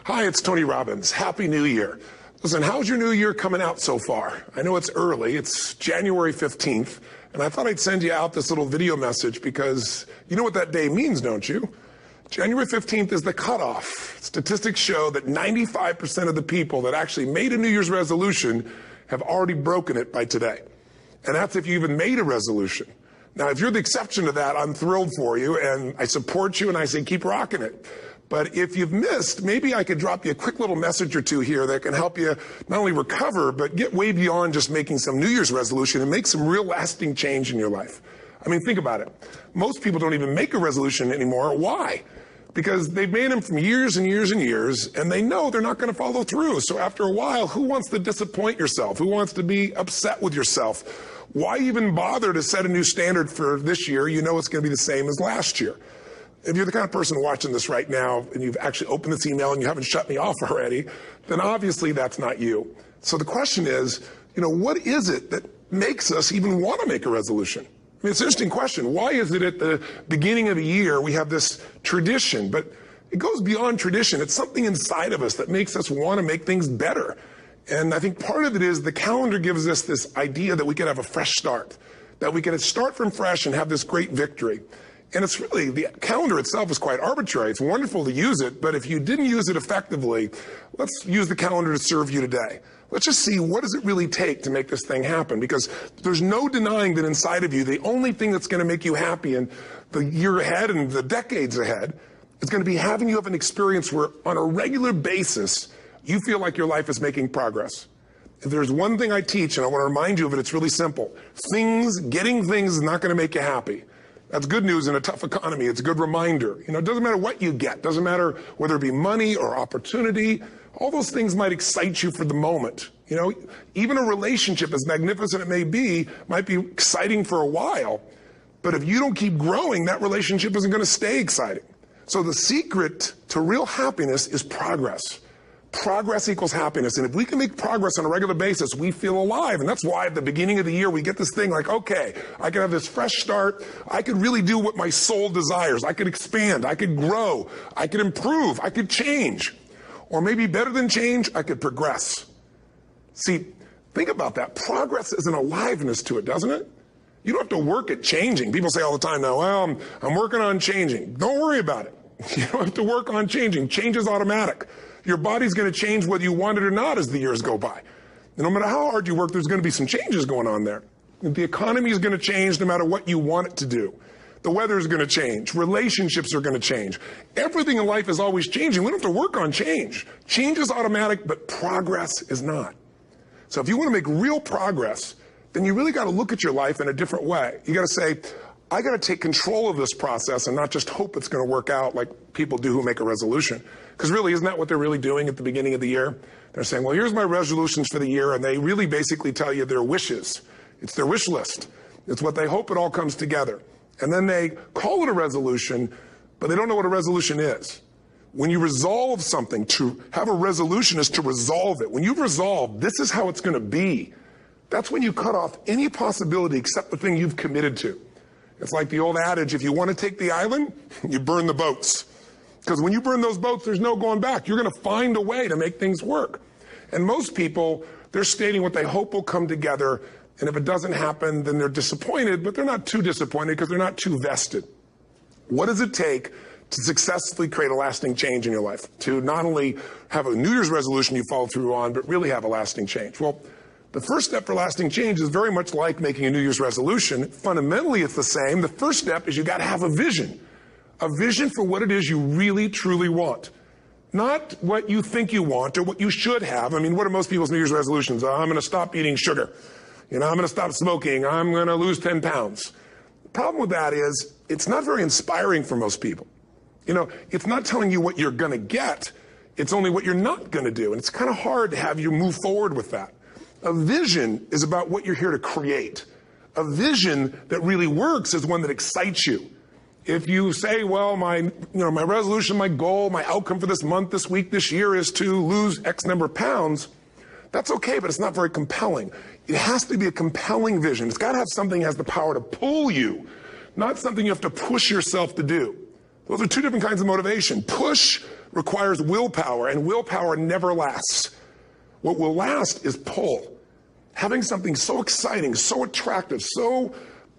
Hi, it's Tony Robbins. Happy New Year. Listen, how's your new year coming out so far? I know it's early. It's January 15th, and I thought I'd send you out this little video message because you know what that day means, don't you? January 15th is the cutoff. Statistics show that 95% of the people that actually made a New Year's resolution have already broken it by today. And that's if you even made a resolution. Now, if you're the exception to that, I'm thrilled for you, and I support you, and I say keep rocking it. But if you've missed, maybe I could drop you a quick little message or two here that can help you not only recover, but get way beyond just making some New Year's resolution and make some real lasting change in your life. I mean, think about it. Most people don't even make a resolution anymore. Why? Because they've made them from years and years and years, and they know they're not going to follow through. So after a while, who wants to disappoint yourself? Who wants to be upset with yourself? Why even bother to set a new standard for this year? You know it's going to be the same as last year. If you're the kind of person watching this right now and you've actually opened this email and you haven't shut me off already, then obviously that's not you. So the question is, what is it that makes us even want to make a resolution? I mean, it's an interesting question. Why is it at the beginning of the year we have this tradition? But it goes beyond tradition. It's something inside of us that makes us want to make things better. And I think part of it is the calendar gives us this idea that we can have a fresh start, that we can start from fresh and have this great victory. And it's really, the calendar itself is quite arbitrary. It's wonderful to use it, but if you didn't use it effectively, let's use the calendar to serve you today. Let's just see, what does it really take to make this thing happen? Because there's no denying that inside of you, the only thing that's going to make you happy in the year ahead and the decades ahead is going to be having you have an experience where on a regular basis, you feel like your life is making progress. If there's one thing I teach, and I want to remind you of it, it's really simple. Getting things is not going to make you happy. That's good news in a tough economy. It's a good reminder. It doesn't matter what you get. Doesn't matter whether it be money or opportunity. All those things might excite you for the moment. Even a relationship, as magnificent it may be, might be exciting for a while. But if you don't keep growing, that relationship isn't going to stay exciting. So the secret to real happiness is progress. Progress equals happiness. And if we can make progress on a regular basis, we feel alive. And that's why at the beginning of the year, we get this thing like, okay, I can have this fresh start. I could really do what my soul desires. I could expand. I could grow. I could improve. I could change. Or maybe better than change, I could progress. See, think about that. Progress is an aliveness to it, doesn't it? You don't have to work at changing. People say all the time now, well, I'm working on changing. Don't worry about it. You don't have to work on changing. Change is automatic. Your body's going to change whether you want it or not as the years go by. And no matter how hard you work, there's going to be some changes going on there. The economy is going to change no matter what you want it to do. The weather is going to change. Relationships are going to change. Everything in life is always changing. We don't have to work on change. Change is automatic, but progress is not. So if you want to make real progress, then you really got to look at your life in a different way. You got to say, I got to take control of this process and not just hope it's going to work out like people do who make a resolution. Because really, isn't that what they're really doing at the beginning of the year? They're saying, well, here's my resolutions for the year, and they really basically tell you their wishes. It's their wish list. It's what they hope it all comes together. And then they call it a resolution, but they don't know what a resolution is. When you resolve something, to have a resolution is to resolve it. When you've resolved, this is how it's going to be. That's when you cut off any possibility except the thing you've committed to. It's like the old adage, if you want to take the island, you burn the boats. Because when you burn those boats, there's no going back. You're going to find a way to make things work. And most people, they're stating what they hope will come together. And if it doesn't happen, then they're disappointed, but they're not too disappointed because they're not too vested. What does it take to successfully create a lasting change in your life? To not only have a New Year's resolution you follow through on, but really have a lasting change? Well, the first step for lasting change is very much like making a New Year's resolution. Fundamentally, it's the same. The first step is you got to have a vision for what it is you really, truly want. Not what you think you want or what you should have. I mean, what are most people's New Year's resolutions? I'm going to stop eating sugar. I'm going to stop smoking. I'm going to lose 10 pounds. The problem with that is it's not very inspiring for most people. It's not telling you what you're going to get. It's only what you're not going to do. And it's kind of hard to have you move forward with that. A vision is about what you're here to create. A vision that really works is one that excites you. If you say, well, my resolution, my goal, my outcome for this month, this week, this year is to lose X number of pounds, that's okay, but it's not very compelling. It has to be a compelling vision. It's got to have something that has the power to pull you, not something you have to push yourself to do. Those are two different kinds of motivation. Push requires willpower, and willpower never lasts. What will last is pull. Having something so exciting, so attractive,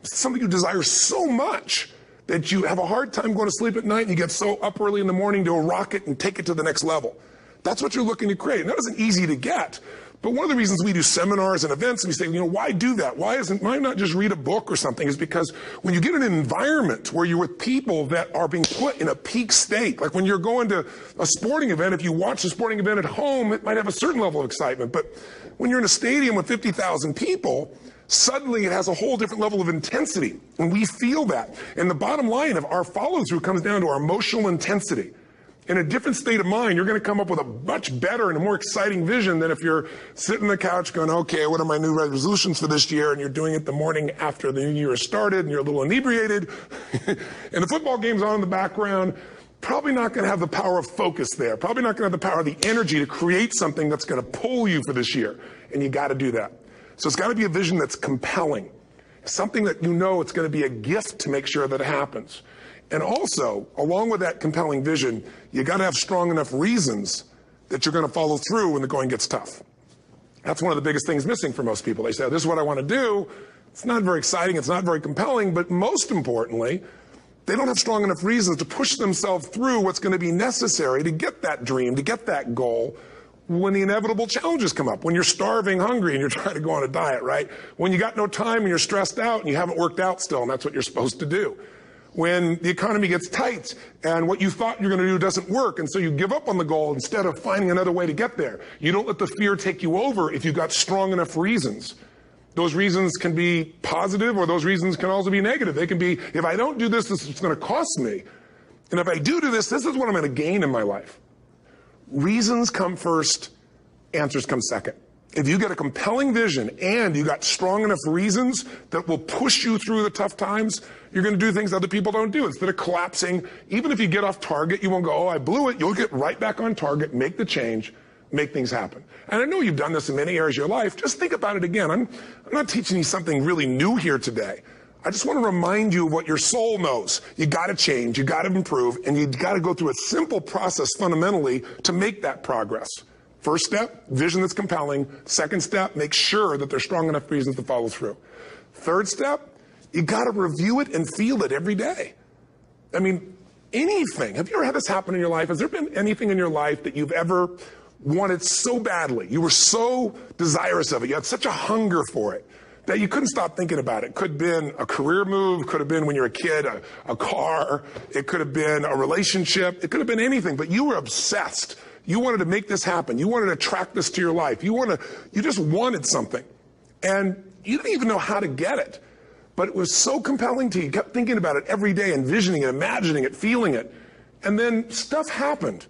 something you desire so much that you have a hard time going to sleep at night and you get so up early in the morning to rock it and take it to the next level. That's what you're looking to create. And that isn't easy to get. But one of the reasons we do seminars and events and we say, why do that? Why not just read a book or something? Is because when you get in an environment where you're with people that are being put in a peak state, like when you're going to a sporting event, if you watch a sporting event at home, it might have a certain level of excitement. But when you're in a stadium with 50,000 people, suddenly it has a whole different level of intensity. And we feel that. And the bottom line of our follow-through comes down to our emotional intensity. In a different state of mind, you're going to come up with a much better and a more exciting vision than if you're sitting on the couch going, okay, what are my new resolutions for this year? And you're doing it the morning after the new year has started and you're a little inebriated and the football game's on in the background. Probably not going to have the power of focus there. Probably not going to have the power of the energy to create something that's going to pull you for this year. And you got to do that. So it's got to be a vision that's compelling. Something that it's going to be a gift to make sure that it happens. And also, along with that compelling vision, you got to have strong enough reasons that you're going to follow through when the going gets tough. That's one of the biggest things missing for most people. They say, this is what I want to do. It's not very exciting. It's not very compelling. But most importantly, they don't have strong enough reasons to push themselves through what's going to be necessary to get that dream, to get that goal when the inevitable challenges come up, when you're starving, hungry, and you're trying to go on a diet, right? When you got no time and you're stressed out and you haven't worked out still, and that's what you're supposed to do. When the economy gets tight and what you thought you're going to do doesn't work, and so you give up on the goal instead of finding another way to get there. You don't let the fear take you over if you've got strong enough reasons. Those reasons can be positive, or those reasons can also be negative. They can be, if I don't do this, this is going to cost me. And if I do this, this is what I'm going to gain in my life. Reasons come first, answers come second. If you get a compelling vision and you got strong enough reasons that will push you through the tough times, you're going to do things other people don't do. Instead of collapsing, even if you get off target, you won't go, oh, I blew it. You'll get right back on target, make the change, make things happen. And I know you've done this in many areas of your life. Just think about it again. I'm not teaching you something really new here today. I just want to remind you of what your soul knows. You got to change, you got to improve, and you got to go through a simple process fundamentally to make that progress. First step, vision that's compelling. Second step, make sure that there's strong enough reasons to follow through. Third step, you got to review it and feel it every day. I mean, anything. Have you ever had this happen in your life? Has there been anything in your life that you've ever wanted so badly? You were so desirous of it. You had such a hunger for it that you couldn't stop thinking about it. Could have been a career move, could have been when you were a kid, a car, it could have been a relationship, it could have been anything, but you were obsessed. You wanted to make this happen. You wanted to attract this to your life. You just wanted something. And you didn't even know how to get it. But it was so compelling to you. You kept thinking about it every day, envisioning it, imagining it, feeling it. And then stuff happened.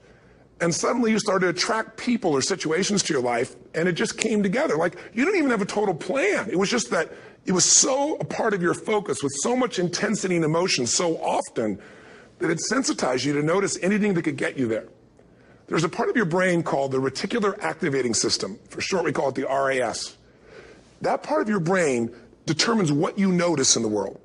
And suddenly you started to attract people or situations to your life, and it just came together. Like, you didn't even have a total plan. It was just that it was so a part of your focus with so much intensity and emotion so often that it sensitized you to notice anything that could get you there. There's a part of your brain called the reticular activating system. For short, we call it the RAS. That part of your brain determines what you notice in the world.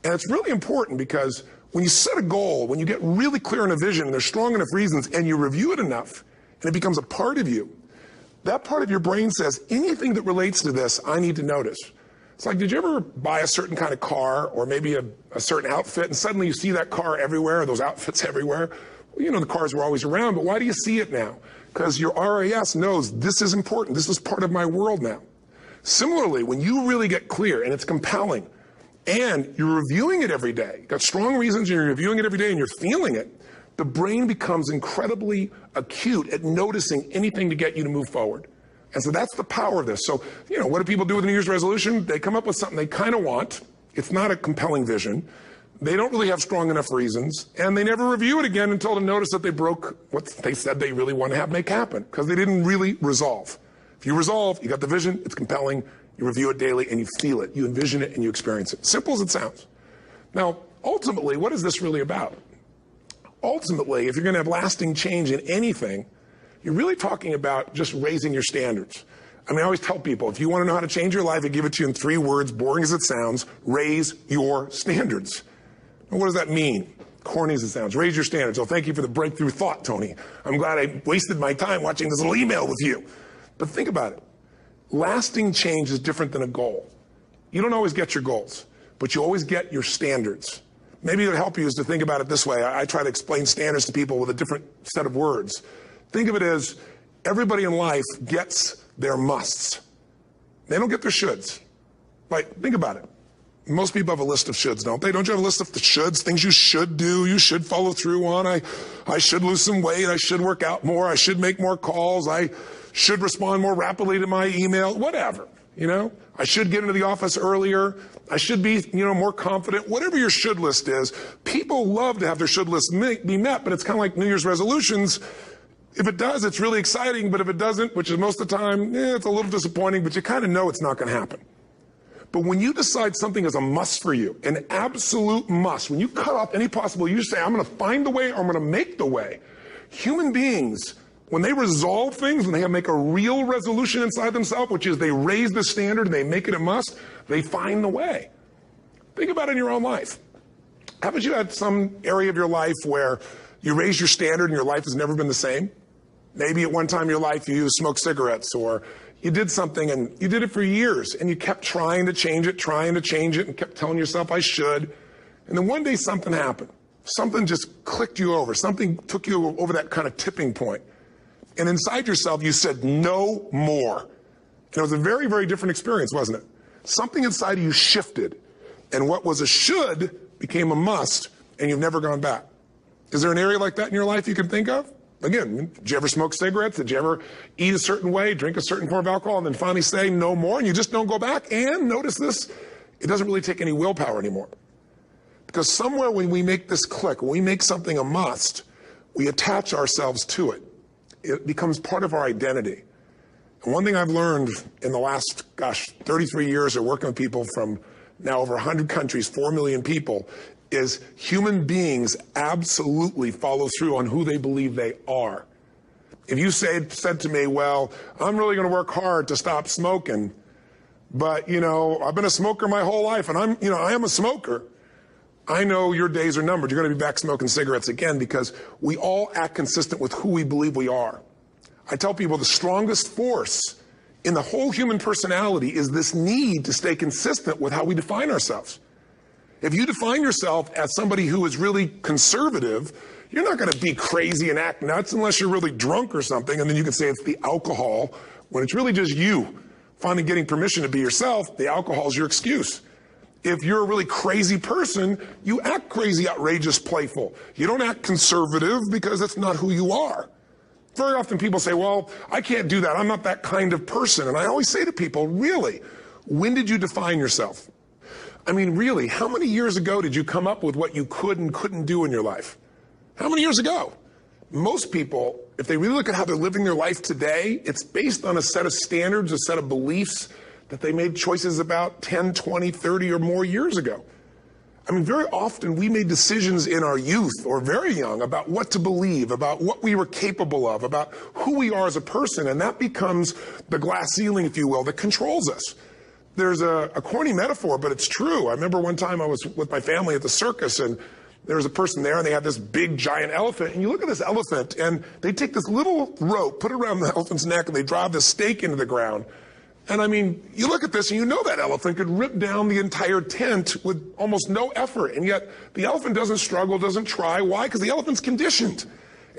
And it's really important because when you set a goal, when you get really clear on a vision and there's strong enough reasons and you review it enough and it becomes a part of you, that part of your brain says, anything that relates to this, I need to notice. It's like, did you ever buy a certain kind of car or maybe a certain outfit and suddenly you see that car everywhere, those outfits everywhere? Well, you know, the cars were always around, but why do you see it now? Because your RAS knows this is important. This is part of my world now. Similarly, when you really get clear and it's compelling and you're reviewing it every day, you've got strong reasons and you're reviewing it every day and you're feeling it, the brain becomes incredibly acute at noticing anything to get you to move forward. And so that's the power of this. So, you know, what do people do with a New Year's resolution? They come up with something they kind of want. It's not a compelling vision. They don't really have strong enough reasons, and they never review it again until they notice that they broke what they said they really want to have make happen, because they didn't really resolve. If you resolve, you got the vision, it's compelling, you review it daily, and you feel it. You envision it, and you experience it. Simple as it sounds. Now, ultimately, what is this really about? Ultimately, if you're going to have lasting change in anything, you're really talking about just raising your standards. I mean, I always tell people, if you want to know how to change your life, I give it to you in 3 words, boring as it sounds: raise your standards. What does that mean? corny as it sounds. Raise your standards. Oh, thank you for the breakthrough thought, Tony. I'm glad I wasted my time watching this little email with you. But think about it. Lasting change is different than a goal. You don't always get your goals, but you always get your standards. Maybe it'll help you is to think about it this way. I try to explain standards to people with a different set of words. Think of it as everybody in life gets their musts. They don't get their shoulds. Like, think about it. Most people have a list of shoulds, don't they? Don't you have a list of the shoulds, things you should do, you should follow through on? I should lose some weight, I should work out more, I should make more calls, I should respond more rapidly to my email, whatever, you know? I should get into the office earlier, I should be, more confident, whatever your should list is. People love to have their should list be met, but it's kind of like New Year's resolutions. If it does, it's really exciting, but if it doesn't, which is most of the time, it's a little disappointing, but you kind of know it's not going to happen. But when you decide something is a must for you, an absolute must, when you cut off any possible, you say, I'm going to find the way or I'm going to make the way. Human beings, when they resolve things, when they make a real resolution inside themselves, which is they raise the standard and they make it a must, they find the way. Think about it in your own life. Haven't you had some area of your life where you raise your standard and your life has never been the same? Maybe at one time in your life you smoked cigarettes, or you did something and you did it for years and you kept trying to change it and kept telling yourself I should. And then one day something happened. Something just clicked you over. Something took you over that kind of tipping point. And inside yourself you said no more. And it was a very, very different experience, wasn't it? Something inside of you shifted and what was a should became a must and you've never gone back. Is there an area like that in your life you can think of? Again, did you ever smoke cigarettes? Did you ever eat a certain way, drink a certain form of alcohol, and then finally say no more, and you just don't go back? And notice this, it doesn't really take any willpower anymore. Because somewhere when we make this click, when we make something a must, we attach ourselves to it. It becomes part of our identity. And one thing I've learned in the last, 33 years of working with people from now over 100 countries, 4 million people, is human beings absolutely follow through on who they believe they are. If you said to me, well, I'm really going to work hard to stop smoking, but, I've been a smoker my whole life and I am a smoker. I know your days are numbered. You're going to be back smoking cigarettes again because we all act consistent with who we believe we are. I tell people the strongest force in the whole human personality is this need to stay consistent with how we define ourselves. If you define yourself as somebody who is really conservative, you're not going to be crazy and act nuts unless you're really drunk or something, and then you can say it's the alcohol, when it's really just you finally getting permission to be yourself. The alcohol is your excuse. If you're a really crazy person, you act crazy, outrageous, playful. You don't act conservative because that's not who you are. Very often people say, well, I can't do that. I'm not that kind of person. And I always say to people, really, when did you define yourself? I mean, really, how many years ago did you come up with what you could and couldn't do in your life? How many years ago? Most people, if they really look at how they're living their life today, it's based on a set of standards, a set of beliefs that they made choices about 10, 20, 30 or more years ago. I mean, very often we made decisions in our youth or very young about what to believe, about what we were capable of, about who we are as a person, and that becomes the glass ceiling, if you will, that controls us. There's a corny metaphor, but it's true. I remember one time I was with my family at the circus, and there was a person there, and they had this big, giant elephant. And you look at this elephant, and they take this little rope, put it around the elephant's neck, and they drive this stake into the ground. And I mean, you look at this, and you know that elephant could rip down the entire tent with almost no effort. And yet, the elephant doesn't struggle, doesn't try. Why? Because the elephant's conditioned.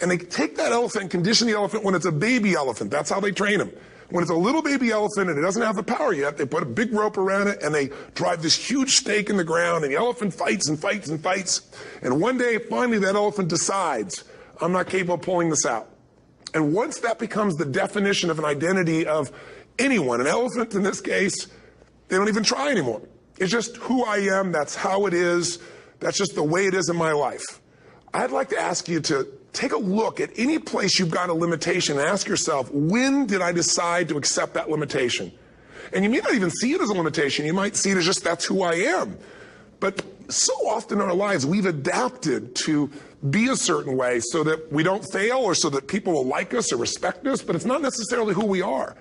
And they take that elephant and condition the elephant when it's a baby elephant. That's how they train them. When it's a little baby elephant and it doesn't have the power yet, they put a big rope around it and they drive this huge stake in the ground, and the elephant fights and fights and fights. And one day, finally, that elephant decides, I'm not capable of pulling this out. And once that becomes the definition of an identity of anyone, an elephant in this case, they don't even try anymore. It's just who I am. That's how it is. That's just the way it is in my life. I'd like to ask you to take a look at any place you've got a limitation and ask yourself, when did I decide to accept that limitation? And you may not even see it as a limitation. You might see it as just that's who I am. But so often in our lives, we've adapted to be a certain way so that we don't fail or so that people will like us or respect us, but it's not necessarily who we are.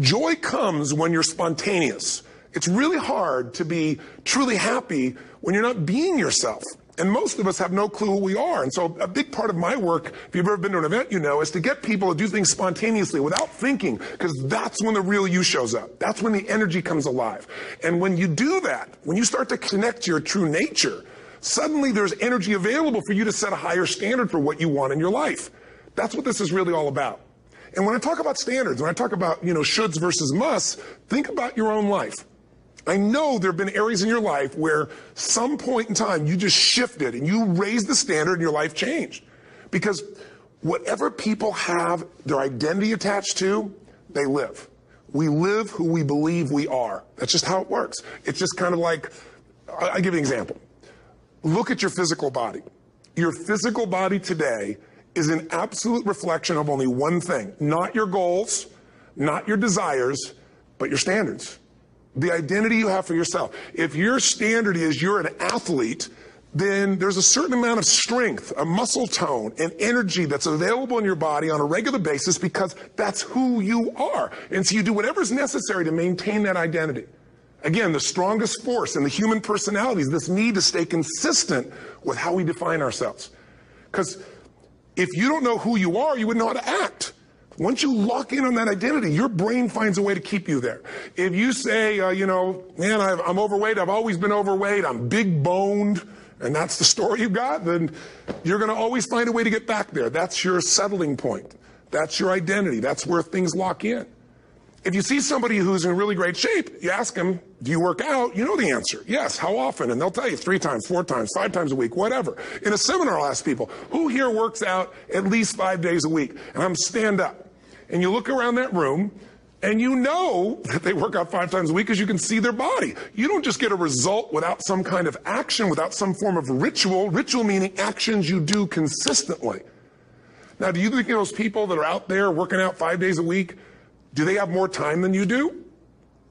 Joy comes when you're spontaneous. It's really hard to be truly happy when you're not being yourself. And most of us have no clue who we are. And so a big part of my work, if you've ever been to an event, you know, is to get people to do things spontaneously without thinking, because that's when the real you shows up. That's when the energy comes alive. And when you do that, when you start to connect to your true nature, suddenly there's energy available for you to set a higher standard for what you want in your life. That's what this is really all about. And when I talk about standards, when I talk about, you know, shoulds versus musts, think about your own life. I know there have been areas in your life where some point in time you just shifted and you raised the standard and your life changed. Because whatever people have their identity attached to, they live. We live who we believe we are. That's just how it works. It's just kind of like, I'll give you an example. Look at your physical body. Your physical body today is an absolute reflection of only one thing. Not your goals, not your desires, but your standards. The identity you have for yourself. If your standard is you're an athlete, then there's a certain amount of strength, a muscle tone, and energy that's available in your body on a regular basis because that's who you are. And so you do whatever's necessary to maintain that identity. Again, the strongest force in the human personality is this need to stay consistent with how we define ourselves. Because if you don't know who you are, you wouldn't know how to act. Once you lock in on that identity, your brain finds a way to keep you there. If you say, you know, man, I'm overweight, I've always been overweight, I'm big boned, and that's the story you've got, then you're going to always find a way to get back there. That's your settling point. That's your identity. That's where things lock in. If you see somebody who's in really great shape, you ask them, do you work out? You know the answer. Yes. How often? And they'll tell you 3 times, 4 times, 5 times a week, whatever. In a seminar, I'll ask people, who here works out at least 5 days a week? And I'm stand up. And you look around that room, and you know that they work out 5 times a week because you can see their body. You don't just get a result without some kind of action, without some form of ritual. Ritual meaning actions you do consistently. Now, do you think those people that are out there working out 5 days a week, do they have more time than you do?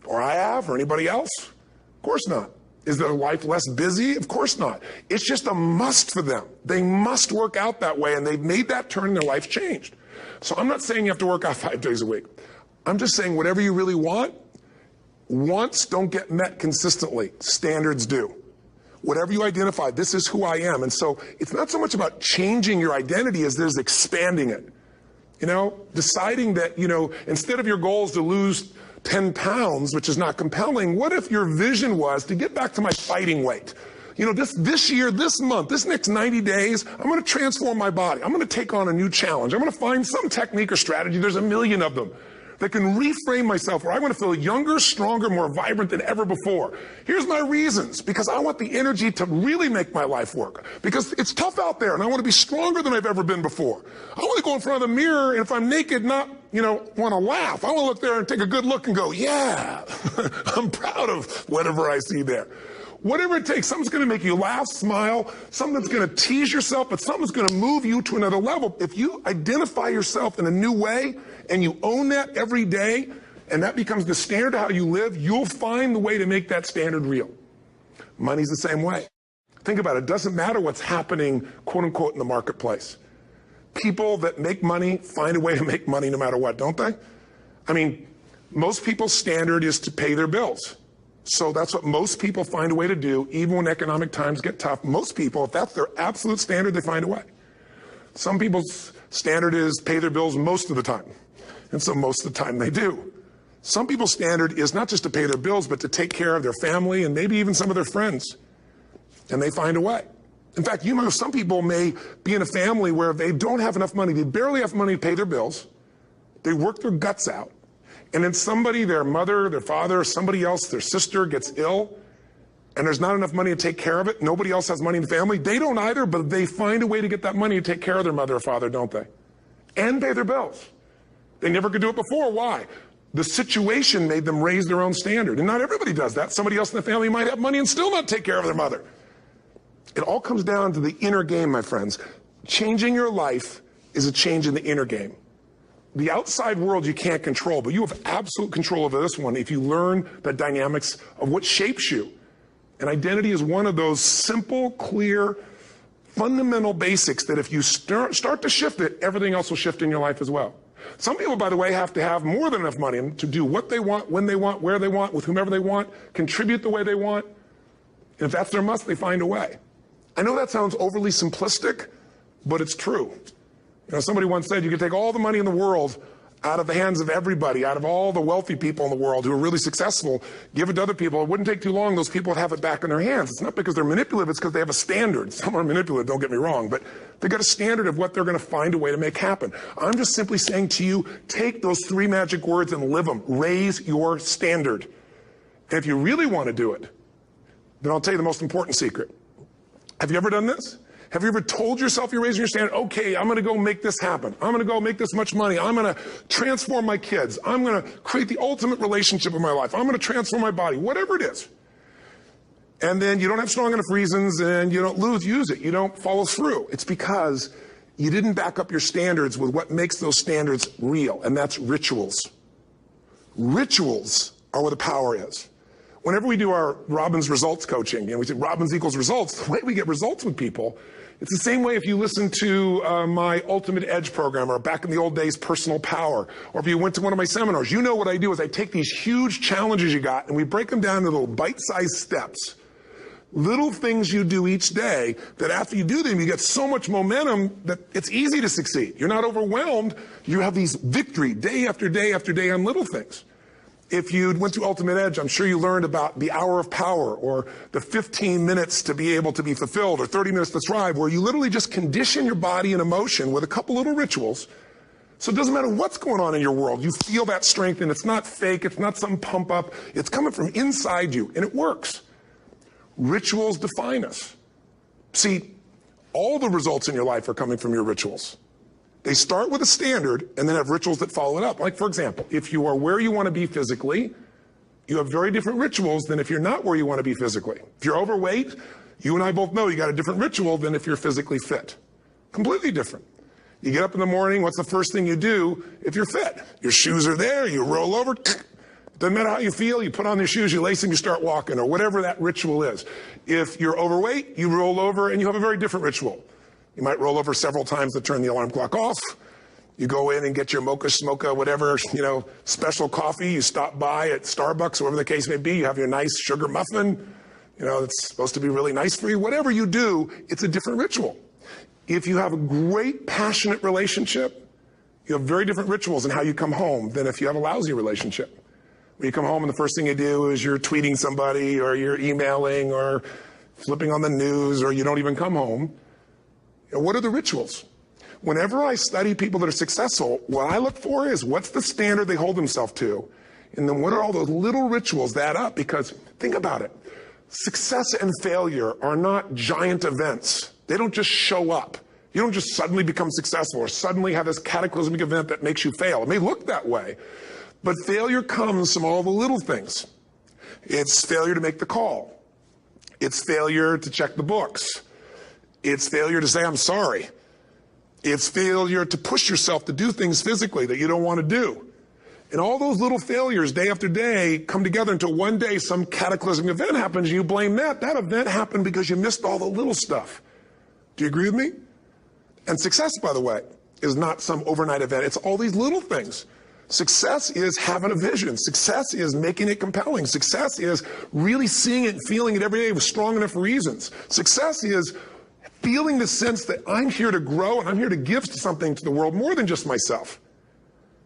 Or I have, or anybody else? Of course not. Is their life less busy? Of course not. It's just a must for them. They must work out that way, and they've made that turn and their life changed. So I'm not saying you have to work out 5 days a week. I'm just saying whatever you really want, wants don't get met consistently. Standards do. Whatever you identify, this is who I am. And so it's not so much about changing your identity as there's expanding it. You know, deciding that, you know, instead of your goals to lose 10 pounds, which is not compelling, what if your vision was to get back to my fighting weight? You know, this year, this month, this next 90 days, I'm going to transform my body. I'm going to take on a new challenge. I'm going to find some technique or strategy, there's a million of them, that can reframe myself where I want to feel younger, stronger, more vibrant than ever before. Here's my reasons. Because I want the energy to really make my life work. Because it's tough out there, and I want to be stronger than I've ever been before. I want to go in front of the mirror, and if I'm naked, not, you know, want to laugh. I want to look there and take a good look and go, yeah, I'm proud of whatever I see there. Whatever it takes, something's going to make you laugh, smile, something that's going to tease yourself, but something's going to move you to another level. If you identify yourself in a new way and you own that every day, and that becomes the standard of how you live, you'll find the way to make that standard real. Money's the same way. Think about it. It doesn't matter what's happening, quote unquote, in the marketplace. People that make money find a way to make money no matter what, don't they? I mean, most people's standard is to pay their bills. So that's what most people find a way to do, even when economic times get tough. Most people, if that's their absolute standard, they find a way. Some people's standard is pay their bills most of the time. And so most of the time they do. Some people's standard is not just to pay their bills, but to take care of their family and maybe even some of their friends. And they find a way. In fact, you know, some people may be in a family where they don't have enough money. They barely have money to pay their bills. They work their guts out. And then somebody, their mother, their father, somebody else, their sister gets ill, and there's not enough money to take care of it. Nobody else has money in the family. They don't either, but they find a way to get that money to take care of their mother or father, don't they? And pay their bills. They never could do it before. Why? The situation made them raise their own standard. And not everybody does that. Somebody else in the family might have money and still not take care of their mother. It all comes down to the inner game, my friends. Changing your life is a change in the inner game. The outside world you can't control, but you have absolute control over this one if you learn the dynamics of what shapes you. And identity is one of those simple, clear, fundamental basics that if you start to shift it, everything else will shift in your life as well. Some people, by the way, have to have more than enough money to do what they want, when they want, where they want, with whomever they want, contribute the way they want. And if that's their must, they find a way. I know that sounds overly simplistic, but it's true. You know, somebody once said you could take all the money in the world out of the hands of everybody, out of all the wealthy people in the world who are really successful, give it to other people. It wouldn't take too long. Those people would have it back in their hands. It's not because they're manipulative. It's because they have a standard. Some are manipulative, don't get me wrong, but they got a standard of what they're going to find a way to make happen. I'm just simply saying to you, take those 3 magic words and live them. Raise your standard. And if you really want to do it, then I'll tell you the most important secret. Have you ever done this? Have you ever told yourself you're raising your standard? Okay, I'm going to go make this happen. I'm going to go make this much money. I'm going to transform my kids. I'm going to create the ultimate relationship in my life. I'm going to transform my body, whatever it is. And then you don't have strong enough reasons and you don't use it. You don't follow through. It's because you didn't back up your standards with what makes those standards real, and that's rituals. Rituals are where the power is. Whenever we do our Robbins results coaching, and we say Robbins equals results, the way we get results with people, it's the same way if you listen to my Ultimate Edge program, or back in the old days, Personal Power, or if you went to one of my seminars. You know what I do is I take these huge challenges you got and we break them down into little bite-sized steps. Little things you do each day that after you do them, you get so much momentum that it's easy to succeed. You're not overwhelmed. You have these victory day after day after day on little things. If you went to Ultimate Edge, I'm sure you learned about the hour of power, or the 15 minutes to be able to be fulfilled, or 30 minutes to thrive, where you literally just condition your body and emotion with a couple little rituals. So it doesn't matter what's going on in your world. You feel that strength, and it's not fake. It's not some pump up. It's coming from inside you, and it works. Rituals define us. See, all the results in your life are coming from your rituals. They start with a standard and then have rituals that follow it up. Like, for example, if you are where you want to be physically, you have very different rituals than if you're not where you want to be physically. If you're overweight, you and I both know you got a different ritual than if you're physically fit. Completely different. You get up in the morning, what's the first thing you do if you're fit? Your shoes are there, you roll over. Doesn't matter how you feel, you put on your shoes, you lace them, you start walking, or whatever that ritual is. If you're overweight, you roll over and you have a very different ritual. You might roll over several times to turn the alarm clock off. You go in and get your mocha, smocha, whatever, special coffee. You stop by at Starbucks, whatever the case may be. You have your nice sugar muffin. It's supposed to be really nice for you. Whatever you do, it's a different ritual. If you have a great, passionate relationship, you have very different rituals in how you come home than if you have a lousy relationship. When you come home and the first thing you do is you're tweeting somebody, or you're emailing, or flipping on the news, or you don't even come home. What are the rituals? Whenever I study people that are successful, what I look for is what's the standard they hold themselves to, and then what are all those little rituals that add up? Because think about it. Success and failure are not giant events. They don't just show up. You don't just suddenly become successful or suddenly have this cataclysmic event that makes you fail. It may look that way, but failure comes from all the little things. It's failure to make the call. It's failure to check the books. It's failure to say, I'm sorry. It's failure to push yourself to do things physically that you don't want to do. And all those little failures day after day come together until one day some cataclysmic event happens and you blame that. That event happened because you missed all the little stuff. Do you agree with me? And success, by the way, is not some overnight event. It's all these little things. Success is having a vision. Success is making it compelling. Success is really seeing it and feeling it every day with strong enough reasons. Success is feeling the sense that I'm here to grow and I'm here to give something to the world more than just myself.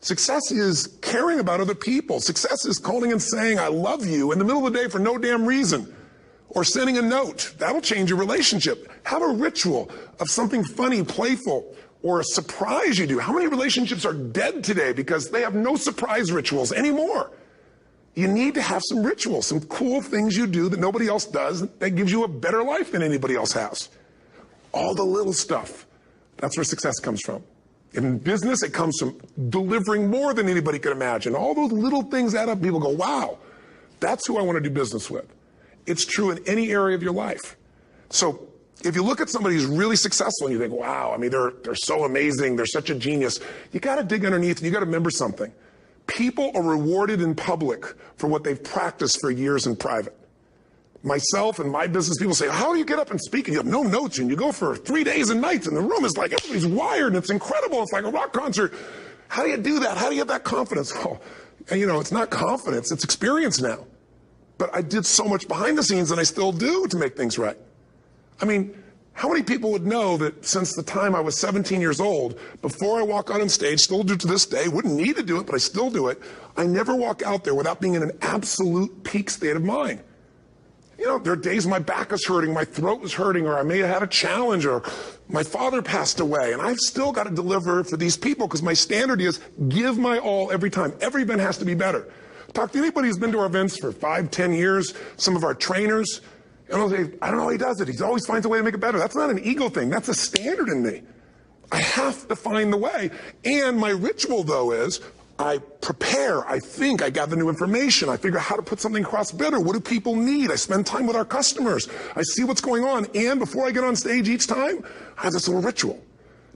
Success is caring about other people. Success is calling and saying, I love you in the middle of the day for no damn reason. Or sending a note. That'll change your relationship. Have a ritual of something funny, playful, or a surprise you do. How many relationships are dead today because they have no surprise rituals anymore? You need to have some rituals, some cool things you do that nobody else does that gives you a better life than anybody else has. All the little stuff. That's where success comes from. In business, it comes from delivering more than anybody could imagine. All those little things add up. People go, wow, that's who I want to do business with. It's true in any area of your life. So if you look at somebody who's really successful and you think, wow, they're so amazing, they're such a genius, you got to dig underneath and you got to remember something. People are rewarded in public for what they've practiced for years in private. Myself and my business people say, how do you get up and speak? And you have no notes and you go for 3 days and nights and the room is like, everybody's wired and it's incredible. It's like a rock concert. How do you do that? How do you have that confidence? Oh, and it's not confidence, it's experience now. But I did so much behind the scenes and I still do to make things right. How many people would know that since the time I was 17 years old, before I walk out on stage, still do to this day, wouldn't need to do it, but I still do it, I never walk out there without being in an absolute peak state of mind. You know, there are days my back is hurting, my throat was hurting, or I may have had a challenge, or my father passed away, and I've still got to deliver for these people because my standard is give my all every time. Every event has to be better. Talk to anybody who's been to our events for 5, 10 years, some of our trainers, and I'll say, I don't know how he does it. He always finds a way to make it better. That's not an ego thing. That's a standard in me. I have to find the way. And my ritual, though, is I prepare, I think, I gather new information, I figure out how to put something across better. What do people need? I spend time with our customers. I see what's going on. And before I get on stage each time, I have this little ritual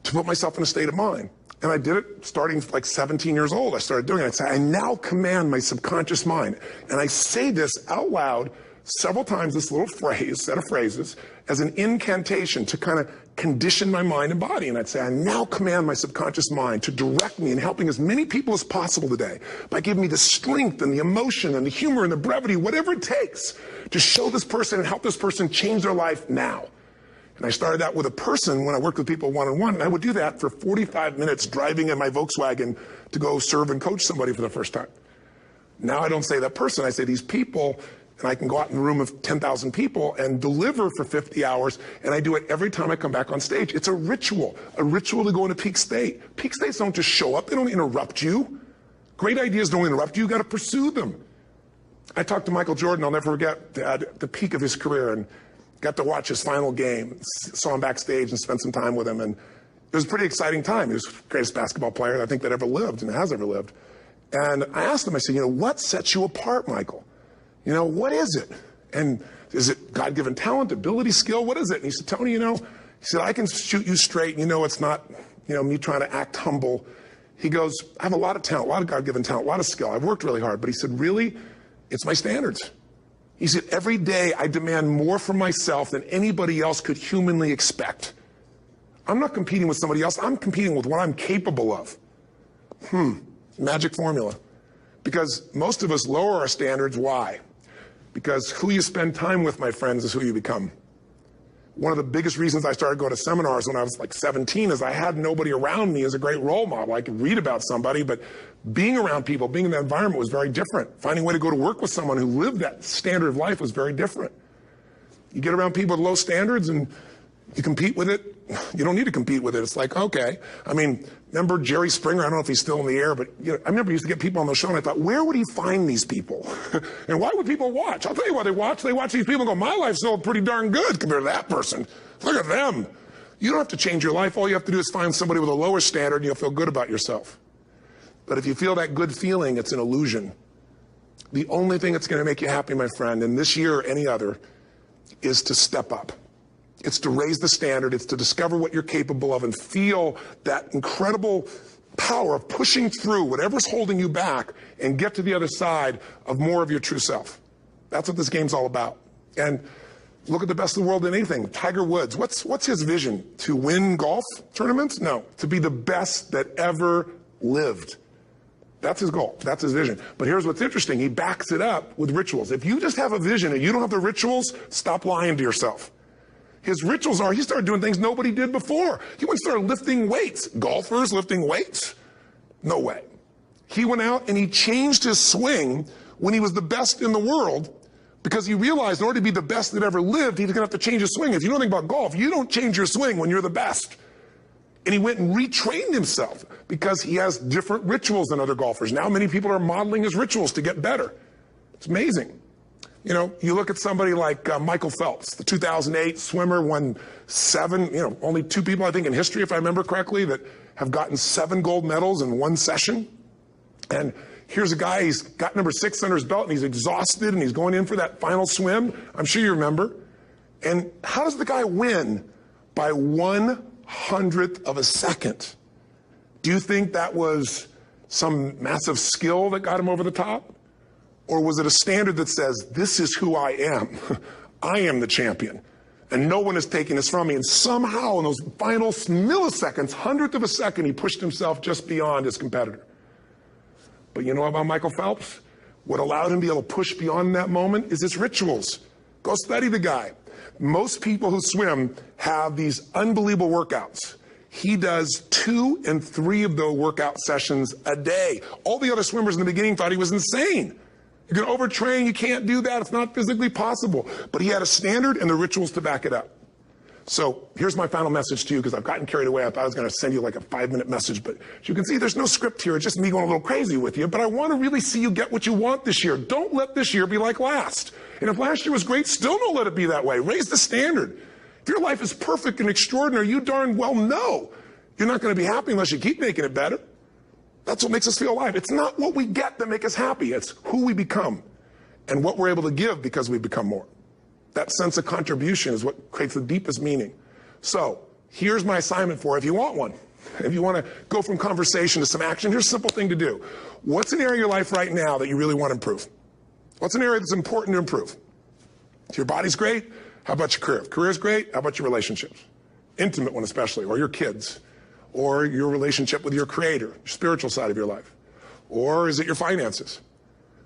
to put myself in a state of mind. And I did it starting like 17 years old. I started doing it. I'd say, I now command my subconscious mind. And I say this out loud several times, this little phrase, set of phrases, as an incantation to kind of condition my mind and body. And I'd say, I now command my subconscious mind to direct me in helping as many people as possible today by giving me the strength and the emotion and the humor and the brevity, whatever it takes to show this person and help this person change their life now. And I started that with a person when I worked with people one-on-one, and I would do that for 45 minutes driving in my Volkswagen to go serve and coach somebody for the first time. Now I don't say that person, I say these people, and I can go out in a room of 10,000 people and deliver for 50 hours, and I do it every time I come back on stage. It's a ritual to go into peak state. Peak states don't just show up, they don't interrupt you. Great ideas don't interrupt you, you gotta pursue them. I talked to Michael Jordan, I'll never forget, at the peak of his career, and got to watch his final game, saw him backstage and spent some time with him, and it was a pretty exciting time. He was the greatest basketball player I think that ever lived and has ever lived. And I asked him, I said, what sets you apart, Michael? What is it? And is it God-given talent, ability, skill? What is it? And he said, Tony, he said, I can shoot you straight. It's not, me trying to act humble. He goes, I have a lot of talent, a lot of God-given talent, a lot of skill. I've worked really hard. But he said, really, it's my standards. He said, every day I demand more from myself than anybody else could humanly expect. I'm not competing with somebody else. I'm competing with what I'm capable of. Magic formula. Because most of us lower our standards. Why? Because who you spend time with, my friends, is who you become. One of the biggest reasons I started going to seminars when I was like 17 is I had nobody around me as a great role model. I could read about somebody, but being around people, being in that environment was very different. Finding a way to go to work with someone who lived that standard of life was very different. You get around people with low standards and you compete with it. You don't need to compete with it. It's like, okay. Remember Jerry Springer? I don't know if he's still in the air, but I remember he used to get people on the show, and I thought, where would he find these people? And why would people watch? I'll tell you why they watch. They watch these people and go, my life's still pretty darn good compared to that person. Look at them. You don't have to change your life. All you have to do is find somebody with a lower standard, and you'll feel good about yourself. But if you feel that good feeling, it's an illusion. The only thing that's going to make you happy, my friend, and this year or any other, is to step up. It's to raise the standard. It's to discover what you're capable of and feel that incredible power of pushing through whatever's holding you back and get to the other side of more of your true self. That's what this game's all about. And look at the best in the world in anything. Tiger Woods, what's his vision? To win golf tournaments? No, to be the best that ever lived. That's his goal. That's his vision. But here's what's interesting. He backs it up with rituals. If you just have a vision and you don't have the rituals, stop lying to yourself. His rituals are, he started doing things nobody did before. He went and started lifting weights. Golfers lifting weights? No way. He went out and he changed his swing when he was the best in the world because he realized in order to be the best that ever lived, he was going to have to change his swing. If you know anything about golf, you don't change your swing when you're the best. And he went and retrained himself because he has different rituals than other golfers. Now many people are modeling his rituals to get better. It's amazing. You look at somebody like Michael Phelps, the 2008 swimmer, won 7, only 2 people, I think, in history, if I remember correctly, that have gotten 7 gold medals in one session. And here's a guy, he's got number 6 under his belt, and he's exhausted, and he's going in for that final swim. I'm sure you remember. And how does the guy win? By 1/100th of a second. Do you think that was some massive skill that got him over the top? Or was it a standard that says, this is who I am. I am the champion. And no one is taking this from me. And somehow in those final milliseconds, 100th of a second, he pushed himself just beyond his competitor. But you know about Michael Phelps? What allowed him to be able to push beyond that moment is his rituals. Go study the guy. Most people who swim have these unbelievable workouts. He does 2 and 3 of those workout sessions a day. All the other swimmers in the beginning thought he was insane. You're going to overtrain, you can't do that, it's not physically possible. But he had a standard and the rituals to back it up. So here's my final message to you, because I've gotten carried away. I thought I was going to send you like a 5-minute message, but as you can see, there's no script here. It's just me going a little crazy with you. But I want to really see you get what you want this year. Don't let this year be like last. And if last year was great, still don't let it be that way. Raise the standard. If your life is perfect and extraordinary, you darn well know you're not going to be happy unless you keep making it better. That's what makes us feel alive. It's not what we get that makes us happy. It's who we become and what we're able to give because we become more. That sense of contribution is what creates the deepest meaning. So here's my assignment for you, if you want one. If you want to go from conversation to some action, here's a simple thing to do. What's an area of your life right now that you really want to improve? What's an area that's important to improve? If your body's great, how about your career? If career's great, how about your relationships? Intimate one especially, or your kids, or your relationship with your creator, your spiritual side of your life. Or is it your finances?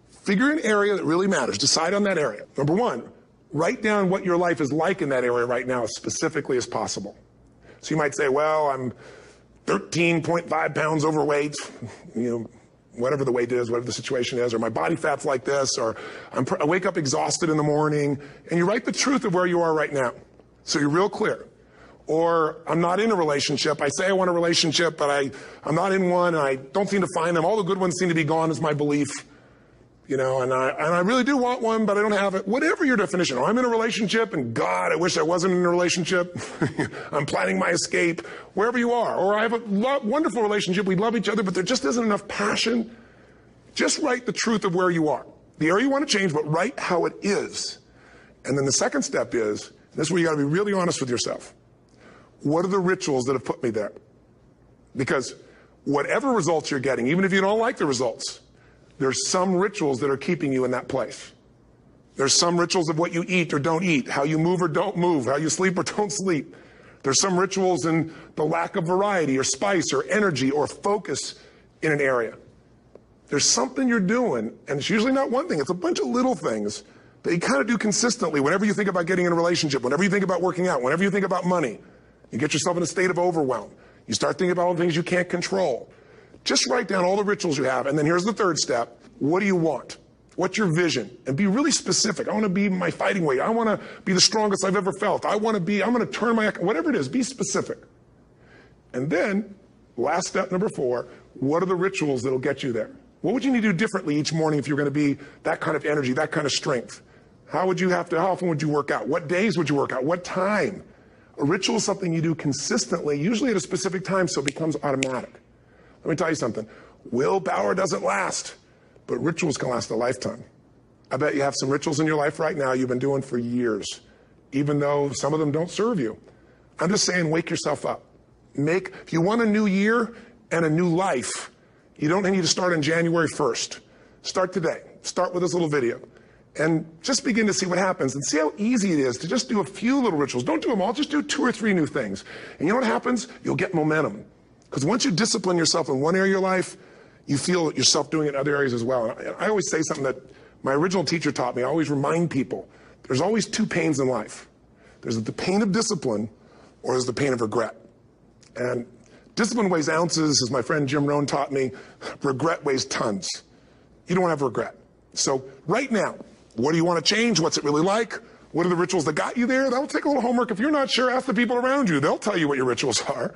Figure an area that really matters. Decide on that area. Number one, write down what your life is like in that area right now as specifically as possible. So you might say, well, I'm 13.5 pounds overweight, whatever the weight is, whatever the situation is, or my body fat's like this, or I wake up exhausted in the morning, and you write the truth of where you are right now. So you're real clear. Or I'm not in a relationship. I say I want a relationship, but I'm not in one, and I don't seem to find them. All the good ones seem to be gone is my belief. And I really do want one, but I don't have it. Whatever your definition. Or I'm in a relationship, and God, I wish I wasn't in a relationship. I'm planning my escape. Wherever you are. Or I have a wonderful relationship. We love each other, but there just isn't enough passion. Just write the truth of where you are. The area you want to change, but write how it is. And then the second step is, this is where you got to be really honest with yourself. What are the rituals that have put me there? Because whatever results you're getting, even if you don't like the results, there's some rituals that are keeping you in that place. There's some rituals of what you eat or don't eat, how you move or don't move, how you sleep or don't sleep. There's some rituals in the lack of variety or spice or energy or focus in an area. There's something you're doing, and it's usually not one thing, it's a bunch of little things that you kind of do consistently whenever you think about getting in a relationship, whenever you think about working out, whenever you think about money. You get yourself in a state of overwhelm. You start thinking about all the things you can't control. Just write down all the rituals you have, and then here's the third step. What do you want? What's your vision? And be really specific. I want to be my fighting weight. I want to be the strongest I've ever felt. I'm going to turn whatever it is, be specific. And then, last step, number 4, what are the rituals that'll get you there? What would you need to do differently each morning if you're going to be that kind of energy, that kind of strength? How often would you work out? What days would you work out? What time? A ritual is something you do consistently, usually at a specific time, so it becomes automatic. Let me tell you something. Willpower doesn't last, but rituals can last a lifetime. I bet you have some rituals in your life right now you've been doing for years, even though some of them don't serve you. I'm just saying, wake yourself up. If you want a new year and a new life, you don't need to start on January 1st. Start today. Start with this little video. And just begin to see what happens and see how easy it is to just do a few little rituals. Don't do them all, just do 2 or 3 new things. And you know what happens? You'll get momentum. Because once you discipline yourself in one area of your life, you feel yourself doing it in other areas as well. And I always say something that my original teacher taught me. I always remind people, there's always 2 pains in life. There's the pain of discipline, or there's the pain of regret. And discipline weighs ounces, as my friend Jim Rohn taught me. Regret weighs tons. You don't have regret. So right now, what do you want to change? What's it really like? What are the rituals that got you there? That'll take a little homework. If you're not sure, ask the people around you. They'll tell you what your rituals are.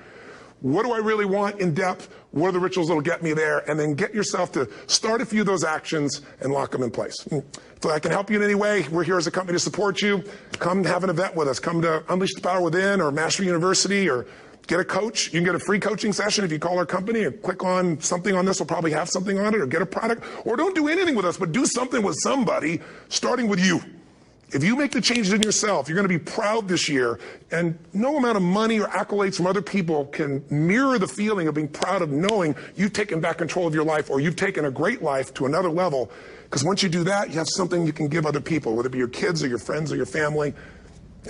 What do I really want in depth? What are the rituals that'll get me there? And then get yourself to start a few of those actions and lock them in place. If I can help you in any way, we're here as a company to support you. Come have an event with us. Come to Unleash the Power Within or Mastery University, or get a coach. You can get a free coaching session if you call our company and click on something on this. We'll probably have something on it, or get a product. Or don't do anything with us, but do something with somebody, starting with you. If you make the changes in yourself, you're going to be proud this year, and no amount of money or accolades from other people can mirror the feeling of being proud of knowing you've taken back control of your life, or you've taken a great life to another level. Because once you do that, you have something you can give other people, whether it be your kids or your friends or your family.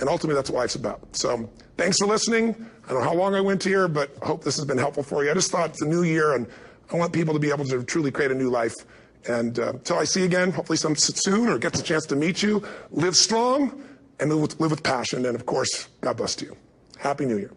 And ultimately, that's what life's about. So thanks for listening. I don't know how long I went here, but I hope this has been helpful for you. I just thought it's a new year, and I want people to be able to truly create a new life. And until I see you again, hopefully soon, or gets a chance to meet you, live strong and live with passion. And of course, God bless to you. Happy New Year.